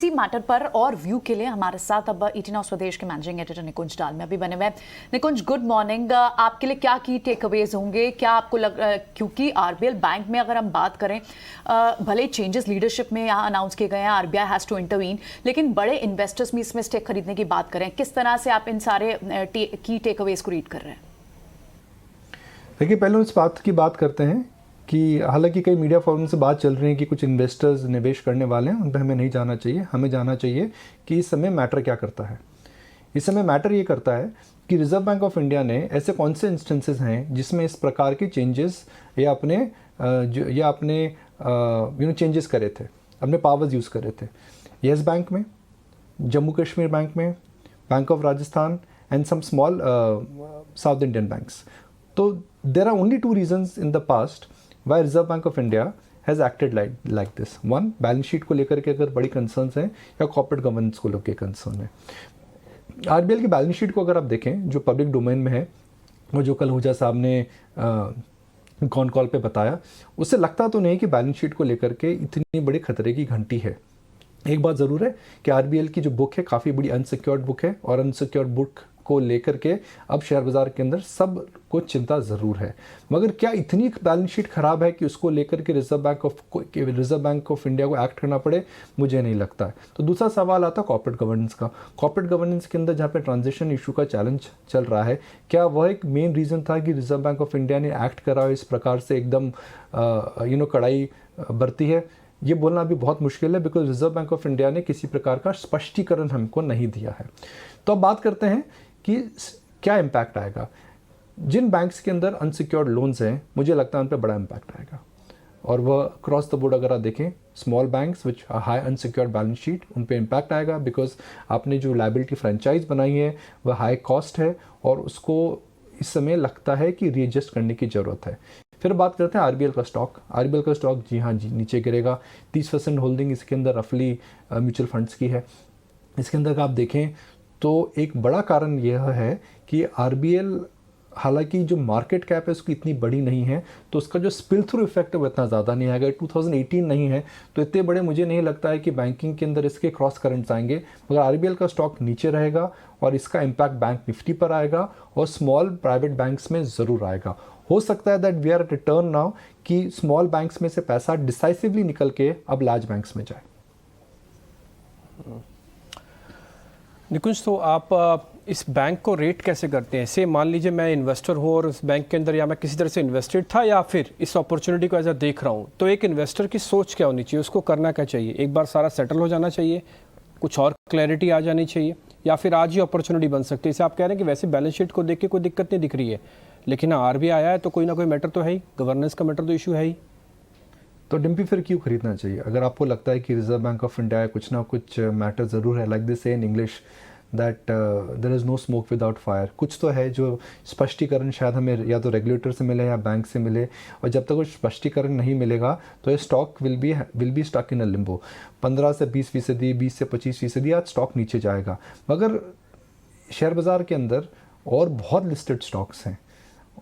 इसी मैटर पर और व्यू के लिए हमारे साथ अब ईटी नाउ स्वदेश के मैनेजिंग एडिटर निकुंज डालमिया भी बने हुए। निकुंज, गुड मॉर्निंग। आपके लिए क्या की टेक अवेज होंगे? क्या आपको क्योंकि आरबीएल बैंक में अगर हम बात करें, भले चेंजेस लीडरशिप में यहाँ अनाउंस किए गए हैं, आरबीआई हैज टू इंटरवीन, लेकिन बड़े इन्वेस्टर्स में इसमें स्टेक खरीदने की बात करें, किस तरह से आप इन सारे की टेक अवेज को रीड कर रहे हैं? देखिए, पहले उस बात की बात करते हैं कि हालांकि कई मीडिया फोरम से बात चल रही है कि कुछ इन्वेस्टर्स निवेश करने वाले हैं, उन पर हमें नहीं जाना चाहिए। हमें जाना चाहिए कि इस समय मैटर क्या करता है। इस समय मैटर ये करता है कि रिजर्व बैंक ऑफ इंडिया ने ऐसे कौन से इंस्टेंसेस हैं जिसमें इस प्रकार के चेंजेस या अपने चेंजेस करे थे, अपने पावर्स यूज़ करे थे। येस बैंक में, जम्मू कश्मीर बैंक में, bank of Rajasthan and some small South Indian banks. तो there are only two reasons in the past why Reserve Bank of India has acted like this. One, balance sheet को लेकर के अगर बड़ी concerns हैं या कॉर्पोरेट गवर्नेंस को लेकर कंसर्न है। आरबीएल की बैलेंस शीट को अगर आप देखें जो पब्लिक डोमेन में है, और जो कल हुजा साहब ने कॉन कॉल पे बताया, उससे लगता तो नहीं कि बैलेंस शीट को लेकर के इतनी बड़ी खतरे की घंटी है। एक बात ज़रूर है कि आरबीएल की जो बुक है काफ़ी बड़ी अनसिक्योर्ड बुक है, और अनसिक्योर्ड बुक को लेकर के अब शेयर बाजार के अंदर सब को चिंता ज़रूर है। मगर क्या इतनी बैलेंस शीट खराब है कि उसको लेकर के रिजर्व बैंक ऑफ इंडिया को एक्ट करना पड़े? मुझे नहीं लगता है। तो दूसरा सवाल आता कॉर्पोरेट गवर्नेंस का। कॉर्पोरेट गवर्नेंस के अंदर जहाँ पे ट्रांजिशन इशू का चैलेंज चल रहा है, क्या वह एक मेन रीज़न था कि रिजर्व बैंक ऑफ इंडिया ने एक्ट करा इस प्रकार से एकदम कड़ाई बरती है? ये बोलना अभी बहुत मुश्किल है, because reserve bank of India ने किसी प्रकार का स्पष्टीकरण हमको नहीं दिया है। तो अब बात करते हैं कि क्या इम्पैक्ट आएगा। जिन बैंक्स के अंदर अनसिक्योर्ड लोन्स हैं, मुझे लगता है उन पर बड़ा इम्पैक्ट आएगा, और वह क्रॉस द बोर्ड अगर आप देखें, स्मॉल बैंक्स विच हाई अनसिक्योर्ड बैलेंस शीट, उन पे इम्पैक्ट आएगा, बिकॉज आपने जो लायबिलिटी फ्रेंचाइज बनाई है वह हाई कॉस्ट है, और उसको इस समय लगता है कि रीएडजस्ट करने की ज़रूरत है। फिर बात करते हैं आरबीएल का स्टॉक। आरबीएल का स्टॉक जी हाँ जी नीचे गिरेगा। 30% होल्डिंग इसके अंदर रफली म्यूचुअल फंड्स की है। इसके अंदर आप देखें तो एक बड़ा कारण यह है कि आरबीएल, हालांकि जो मार्केट कैप है उसकी इतनी बड़ी नहीं है, तो उसका जो स्पिल थ्रू इफेक्ट है वो इतना ज़्यादा नहीं आएगा। 2018 नहीं है तो इतने बड़े मुझे नहीं लगता है कि बैंकिंग के अंदर इसके क्रॉस करंट्स आएंगे। मगर आरबीएल का स्टॉक नीचे रहेगा, और इसका इम्पैक्ट बैंक निफ्टी पर आएगा, और स्मॉल प्राइवेट बैंक्स में ज़रूर आएगा। हो सकता है that we are at a turn now कि स्मॉल बैंक्स में से पैसा डिसाइसिवली निकल के अब लार्ज बैंक्स में जाए। निकुंज, तो आप इस बैंक को रेट कैसे करते हैं? से मान लीजिए मैं इन्वेस्टर हूँ और उस बैंक के अंदर, या मैं किसी तरह से इन्वेस्टेड था, या फिर इस अपॉर्चुनिटी को ऐसा देख रहा हूँ, तो एक इन्वेस्टर की सोच क्या होनी चाहिए? उसको करना क्या चाहिए? एक बार सारा सेटल हो जाना चाहिए, कुछ और क्लैरिटी आ जानी चाहिए, या फिर आज ही अपॉर्चुनिटी बन सकती है? इसे आप कह रहे हैं कि वैसे बैलेंस शीट को देख के कोई दिक्कत नहीं दिख रही है, लेकिन आरबीआई आया है तो कोई ना कोई मैटर तो है ही, गवर्नेंस का मैटर तो इशू है ही। तो डिम्पी फिर क्यों खरीदना चाहिए? अगर आपको लगता है कि रिजर्व बैंक ऑफ इंडिया कुछ ना कुछ मैटर ज़रूर है, like this in English that there is no smoke without fire. कुछ तो है जो स्पष्टीकरण शायद हमें या तो रेगुलेटर से मिले या बैंक से मिले, और जब तक वो स्पष्टीकरण नहीं मिलेगा तो ये stock will be stuck in a limbo. 15 से 20%, 20 से 25% आज स्टॉक नीचे जाएगा। मगर शेयर बाज़ार के अंदर और बहुत लिस्टेड स्टॉक्स हैं,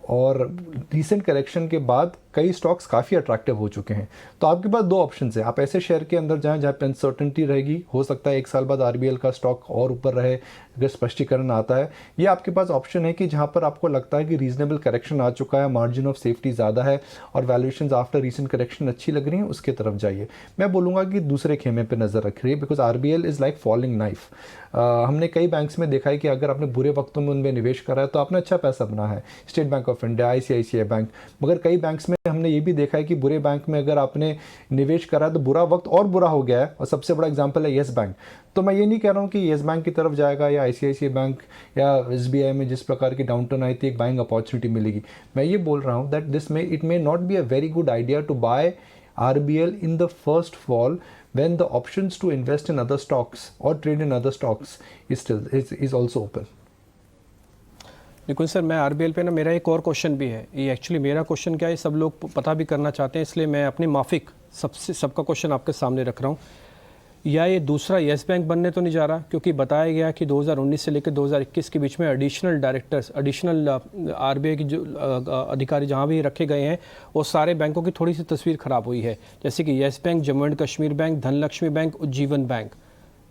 और रिसेंट करेक्शन के बाद कई स्टॉक्स काफ़ी अट्रैक्टिव हो चुके हैं। तो आपके पास दो ऑप्शन है। आप ऐसे शेयर के अंदर जाएं जहाँ पे अनसर्टेनिटी रहेगी, हो सकता है 1 साल बाद आरबीएल का स्टॉक और ऊपर रहे अगर स्पष्टीकरण आता है। ये आपके पास ऑप्शन है कि जहाँ पर आपको लगता है कि रीजनेबल करेक्शन आ चुका है, मार्जिन ऑफ सेफ्टी ज़्यादा है, और वैल्यूएशंस आफ्टर रीसेंट करेक्शन अच्छी लग रही हैं, उसके तरफ जाइए। मैं बोलूँगा कि दूसरे खेमे पर नज़र रखिए, because RBL is like falling knife. हमने कई बैंक्स में देखा है कि अगर आपने बुरे वक्तों में उनमें निवेश करा है तो आपने अच्छा पैसा बना है, state bank of India, ICICI bank. मगर कई बैंक्स में हमने ये भी देखा है कि बुरे बैंक में अगर आपने निवेश करा है तो बुरा वक्त और बुरा हो गया है, और सबसे बड़ा एग्जांपल है येस बैंक। तो मैं ये नहीं कह रहा हूँ कि येस बैंक की तरफ जाएगा, या आईसीआईसीआई बैंक या एसबीआई में जिस प्रकार की डाउनटर्न आई थी एक बाइंग अपॉर्चुनिटी मिलेगी। मैं ये बोल रहा हूँ that it may not be a very good idea to buy RBL in the first fall when the options to invest in other stocks or trade in other stocks is also open. Nikunj sir, मैं RBL पे ना, मेरा एक और question भी है। ये actually मेरा क्वेश्चन क्या है, सब लोग पता भी करना चाहते हैं, इसलिए मैं अपनी माफिक सबका क्वेश्चन आपके सामने रख रहा हूँ। या ये दूसरा येस बैंक बनने तो नहीं जा रहा? क्योंकि बताया गया कि 2019 से लेकर 2021 के बीच में एडिशनल डायरेक्टर्स, एडिशनल आरबीआई की जो अधिकारी जहाँ भी रखे गए हैं, वो सारे बैंकों की थोड़ी सी तस्वीर ख़राब हुई है, जैसे कि yes bank, Jammu and Kashmir bank, Dhanlaxmi bank, Ujjivan bank.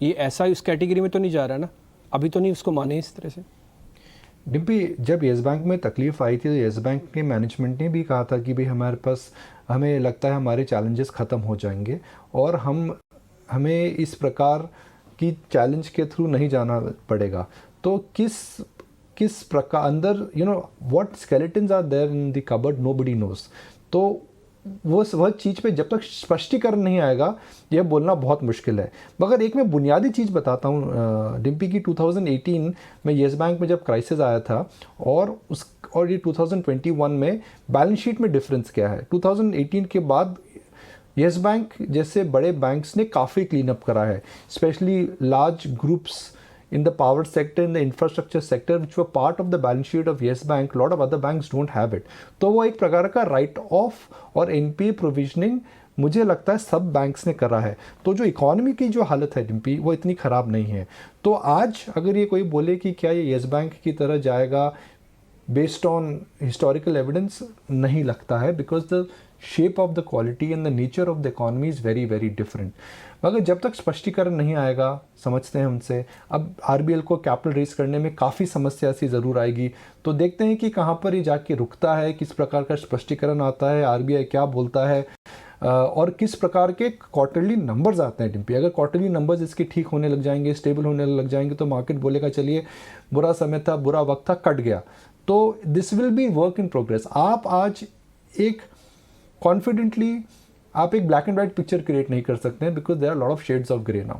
ये ऐसा उस कैटेगरी में तो नहीं जा रहा ना, अभी तो नहीं उसको माने इस तरह से। डिम्पी, जब येस बैंक में तकलीफ आई थी तो येस बैंक के मैनेजमेंट ने भी कहा था कि भाई हमारे पास, हमें लगता है हमारे चैलेंजेस ख़त्म हो जाएंगे और हमें इस प्रकार की चैलेंज के थ्रू नहीं जाना पड़ेगा। तो किस प्रकार अंदर what skeletons are there in the cupboard nobody knows. तो वह चीज़ पे जब तक स्पष्टीकरण नहीं आएगा यह बोलना बहुत मुश्किल है। मगर एक मैं बुनियादी चीज़ बताता हूँ डिम्पी की 2018 में येस बैंक में जब क्राइसिस आया था और ये 2021 में बैलेंस शीट में डिफरेंस क्या है। 2018 के बाद येस बैंक जैसे बड़े बैंक्स ने काफ़ी क्लीन अप करा है, specially large groups in the power sector, in the infrastructure sector, which were part of the balance sheet of Yes Bank. A lot of other banks don't have it. तो वो एक प्रकार का right of और NPA provisioning मुझे लगता है सब बैंक्स ने करा है। तो जो इकोनॉमी की जो हालत है डिम्पी, वो इतनी ख़राब नहीं है। तो आज अगर ये कोई बोले कि क्या ये येस बैंक की तरह जाएगा बेस्ड ऑन हिस्टोरिकल एविडेंस, नहीं लगता है, because the shape of the quality and the nature of the economy is very very different. मगर जब तक स्पष्टीकरण नहीं आएगा, समझते हैं उनसे, अब आरबीएल को कैपिटल रेज करने में काफ़ी समस्या सी ज़रूर आएगी। तो देखते हैं कि कहाँ पर ये जाके रुकता है, किस प्रकार का स्पष्टीकरण आता है, आरबीआई क्या बोलता है और किस प्रकार के क्वार्टरली नंबर्स आते हैं डिम्पी। अगर क्वार्टरली नंबर्स इसके ठीक होने लग जाएंगे, स्टेबल होने लग जाएंगे, तो मार्केट बोलेगा चलिए बुरा समय था, बुरा वक्त था, कट गया। तो this will be work in progress. आप आज एक कॉन्फिडेंटली आप एक black and white picture create नहीं कर सकते हैं, because there are lot of shades of grey now.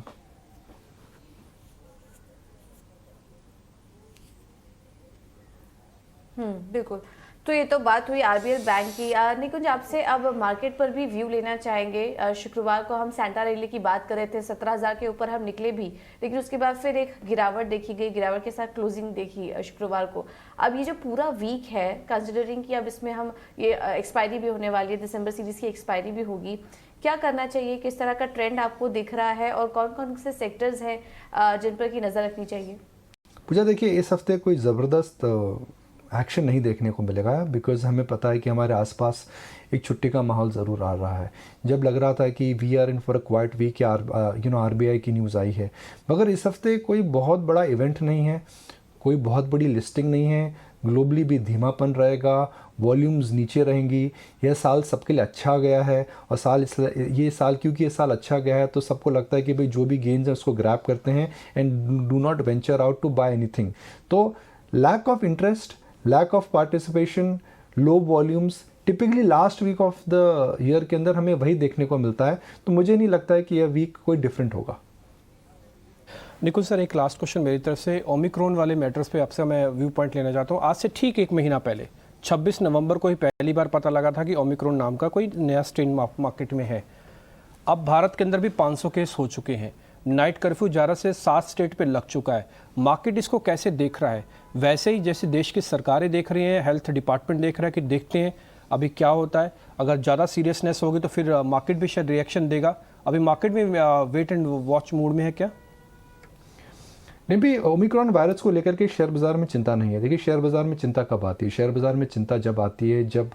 बिल्कुल। तो ये तो बात हुई आरबीएल बैंक की। निकुंज, आपसे अब मार्केट पर भी व्यू लेना चाहेंगे। शुक्रवार को हम सेंटा रैली की बात कर रहे थे, 17,000 के ऊपर हम निकले भी, लेकिन उसके बाद फिर एक गिरावट देखी गई, गिरावट के साथ क्लोजिंग देखी शुक्रवार को। अब ये जो पूरा वीक है, कंसिडरिंग कि अब इसमें हम ये एक्सपायरी भी होने वाली है, दिसंबर सीरीज की एक्सपायरी भी होगी, क्या करना चाहिए, किस तरह का ट्रेंड आपको दिख रहा है और कौन कौन से सेक्टर्स हैं जिन पर की नज़र रखनी चाहिए? पूजा, देखिए इस हफ्ते कोई ज़बरदस्त एक्शन नहीं देखने को मिलेगा, बिकॉज़ हमें पता है कि हमारे आसपास एक छुट्टी का माहौल ज़रूर आ रहा है। जब लग रहा था कि we are in for a quiet week, RBI की न्यूज़ आई है, मगर इस हफ्ते कोई बहुत बड़ा इवेंट नहीं है, कोई बहुत बड़ी लिस्टिंग नहीं है, ग्लोबली भी धीमापन रहेगा, वॉल्यूम्स नीचे रहेंगी। यह साल सबके लिए अच्छा गया है और ये साल क्योंकि ये साल अच्छा गया है तो सबको लगता है कि भाई जो भी गेन्स है उसको ग्रैब करते हैं and do not venture out to buy anything. तो lack of interest, lack of participation, low volumes, typically last week of the year के अंदर हमें वही देखने को मिलता है। तो मुझे नहीं लगता है कि यह वीक कोई डिफरेंट होगा। निकुल सर, एक लास्ट क्वेश्चन मेरी तरफ से, ओमिक्रॉन वाले मैटर्स पे आपसे मैं व्यू पॉइंट लेना चाहता हूँ। आज से ठीक एक महीना पहले 26 नवंबर को ही पहली बार पता लगा था कि ओमिक्रॉन नाम का कोई नया स्ट्रेन मार्केट में है। अब भारत के अंदर भी 500 केस हो चुके हैं, नाइट कर्फ्यू ज़्यादा से 7 स्टेट पे लग चुका है। मार्केट इसको कैसे देख रहा है? वैसे ही जैसे देश की सरकारें देख रही हैं, हेल्थ डिपार्टमेंट देख रहा है कि देखते हैं अभी क्या होता है। अगर ज़्यादा सीरियसनेस होगी तो फिर मार्केट भी शायद रिएक्शन देगा। अभी मार्केट में वेट एंड वॉच मूड में है क्या? नहीं भी, ओमिक्रॉन वायरस को लेकर के शेयर बाज़ार में चिंता नहीं है। देखिए शेयर बाज़ार में चिंता कब आती है? शेयर बाज़ार में चिंता जब आती है जब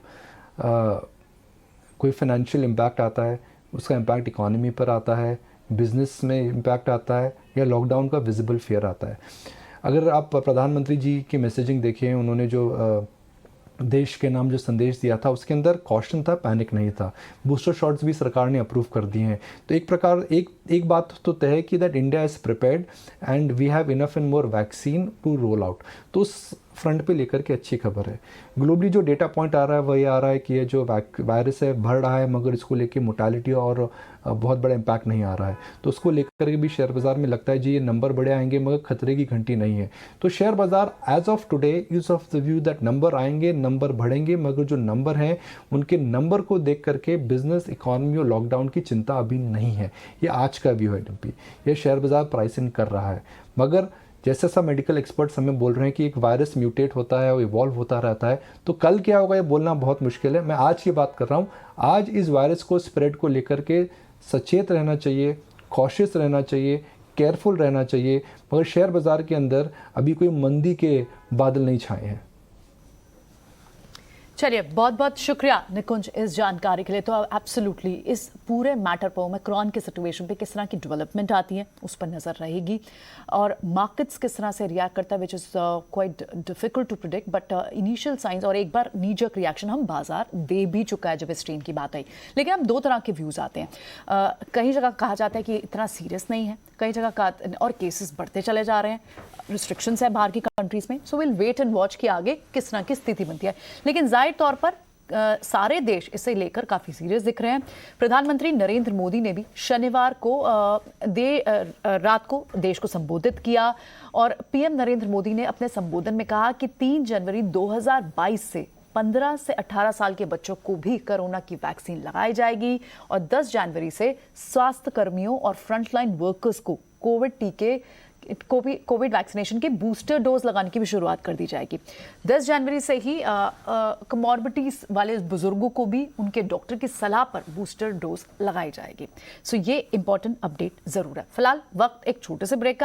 कोई फाइनेंशियल इम्पैक्ट आता है, उसका इम्पैक्ट इकॉनमी पर आता है, बिजनेस में इम्पैक्ट आता है, या लॉकडाउन का विजिबल फेयर आता है। अगर आप प्रधानमंत्री जी की मैसेजिंग देखें, उन्होंने जो देश के नाम जो संदेश दिया था उसके अंदर कॉशन था, पैनिक नहीं था। बूस्टर शॉट्स भी सरकार ने अप्रूव कर दिए हैं। तो एक प्रकार एक बात तो तय है कि that India is prepared and we have enough and more vaccine to roll out. तो उस फ्रंट पे लेकर के अच्छी खबर है। ग्लोबली जो डेटा पॉइंट आ रहा है वही आ रहा है कि ये जो वायरस है बढ़ रहा है, मगर इसको लेके मोर्टेलिटी और बहुत बड़ा इम्पैक्ट नहीं आ रहा है। तो उसको लेकर के भी शेयर बाज़ार में लगता है जी ये नंबर बड़े आएंगे मगर खतरे की घंटी नहीं है। तो शेयर बाज़ार as of today is of the view that number आएंगे, नंबर बढ़ेंगे, मगर जो नंबर हैं उनके नंबर को देख करके बिजनेस, इकॉनमी और लॉकडाउन की चिंता अभी नहीं है। ये आज का व्यू है डिम्पी, ये शेयर बाज़ार प्राइसिंग कर रहा है। मगर जैसे सब मेडिकल एक्सपर्ट्स हमें बोल रहे हैं कि एक वायरस म्यूटेट होता है और इवॉल्व होता रहता है, तो कल क्या होगा ये बोलना बहुत मुश्किल है। मैं आज की बात कर रहा हूँ। आज इस वायरस को, स्प्रेड को लेकर के सचेत रहना चाहिए, कॉशियस रहना चाहिए, केयरफुल रहना चाहिए, मगर शेयर बाज़ार के अंदर अभी कोई मंदी के बादल नहीं छाए हैं। चलिए, बहुत बहुत शुक्रिया निकुंज इस जानकारी के लिए। तो एब्सोल्युटली इस पूरे मैटर पर ओमिक्रॉन के सिचुएशन पे किस तरह की डेवलपमेंट आती है उस पर नज़र रहेगी, और मार्केट्स किस तरह से रिएक्ट करता है, which is quite difficult to predict, but initial signs और एक बार नीजक रिएक्शन हम बाजार दे भी चुका है जब इस स्ट्रेन की बात आई। लेकिन अब दो तरह के व्यूज़ आते हैं। कई जगह कहा जाता है कि इतना सीरियस नहीं है, कई जगह और केसेस बढ़ते चले जा रहे हैं, रिस्ट्रिक्शंस है बाहर की कंट्रीज में। So will wait and watch कि आगे किस तरह की स्थिति बनती है। लेकिन जाहिर तौर पर सारे देश इसे लेकर काफी सीरियस दिख रहे हैं। प्रधानमंत्री नरेंद्र मोदी ने भी शनिवार को रात को देश को संबोधित किया, और पीएम नरेंद्र मोदी ने अपने संबोधन में कहा कि 3 जनवरी 2022 से 15 से 18 साल के बच्चों को भी कोरोना की वैक्सीन लगाई जाएगी, और 10 जनवरी से स्वास्थ्य कर्मियों और फ्रंटलाइन वर्कर्स को कोविड वैक्सीनेशन के बूस्टर डोज लगाने की भी शुरुआत कर दी जाएगी। 10 जनवरी से ही कमॉर्बिटीज वाले बुजुर्गों को भी उनके डॉक्टर की सलाह पर बूस्टर डोज लगाई जाएगी। सो ये इंपॉर्टेंट अपडेट जरूर है। फिलहाल वक्त एक छोटे से ब्रेक का